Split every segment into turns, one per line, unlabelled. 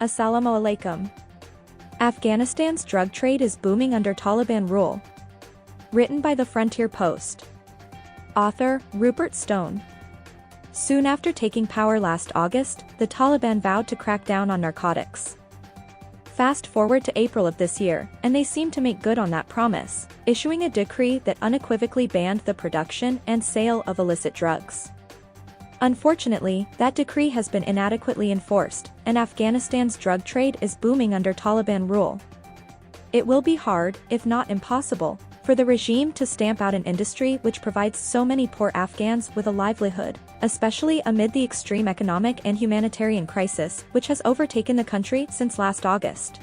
Assalamu alaikum. Afghanistan's drug trade is booming under Taliban rule. Written by the Frontier Post. Author, Rupert Stone. Soon after taking power last August, the Taliban vowed to crack down on narcotics. Fast forward to April of this year, and they seem to make good on that promise, issuing a decree that unequivocally banned the production and sale of illicit drugs. Unfortunately, that decree has been inadequately enforced, and Afghanistan's drug trade is booming under Taliban rule. It will be hard, if not impossible, for the regime to stamp out an industry which provides so many poor Afghans with a livelihood, especially amid the extreme economic and humanitarian crisis which has overtaken the country since last August.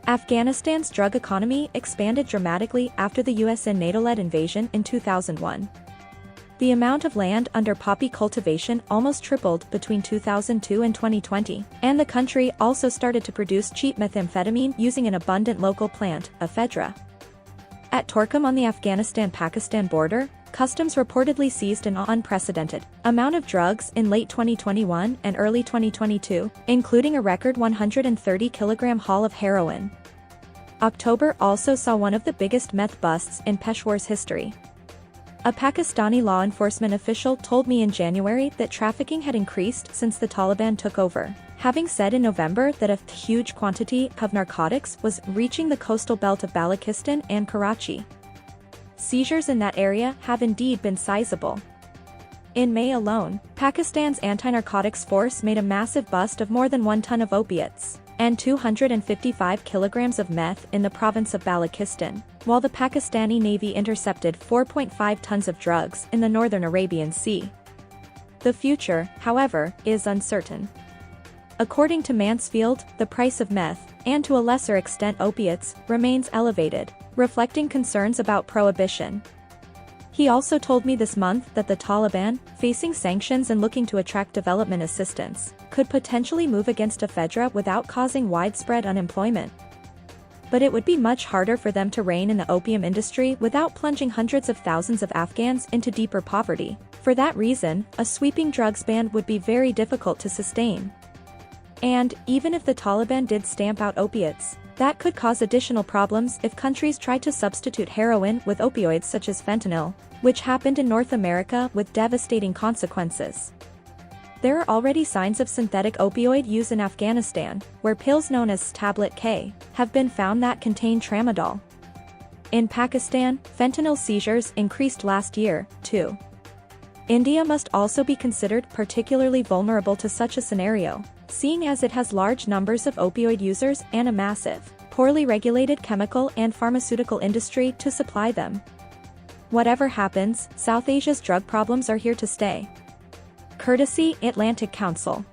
Afghanistan's drug economy expanded dramatically after the US and NATO-led invasion in 2001. The amount of land under poppy cultivation almost tripled between 2002 and 2020, and the country also started to produce cheap methamphetamine using an abundant local plant, ephedra. At Torkham on the Afghanistan-Pakistan border, customs reportedly seized an unprecedented amount of drugs in late 2021 and early 2022, including a record 130-kilogram haul of heroin. October also saw one of the biggest meth busts in Peshwar's history. A Pakistani law enforcement official told me in January that trafficking had increased since the Taliban took over, having said in November that a huge quantity of narcotics was reaching the coastal belt of Balochistan and Karachi. Seizures in that area have indeed been sizable. In May alone, Pakistan's anti-narcotics force made a massive bust of more than 1 ton of opiates and 255 kilograms of meth in the province of Balochistan, while the Pakistani Navy intercepted 4.5 tons of drugs in the northern Arabian Sea. The future, however, is uncertain. According to Mansfield, the price of meth, and to a lesser extent opiates, remains elevated, reflecting concerns about prohibition. He also told me this month that the Taliban, facing sanctions and looking to attract development assistance, could potentially move against ephedra without causing widespread unemployment. But it would be much harder for them to rein in the opium industry without plunging hundreds of thousands of Afghans into deeper poverty. For that reason, a sweeping drugs ban would be very difficult to sustain. And, even if the Taliban did stamp out opiates, that could cause additional problems if countries tried to substitute heroin with opioids such as fentanyl, which happened in North America with devastating consequences. There are already signs of synthetic opioid use in Afghanistan, where pills known as Tablet K have been found that contain tramadol. In Pakistan, fentanyl seizures increased last year, too. India must also be considered particularly vulnerable to such a scenario, seeing as it has large numbers of opioid users and a massive, poorly regulated chemical and pharmaceutical industry to supply them. Whatever happens, South Asia's drug problems are here to stay. Courtesy Atlantic Council.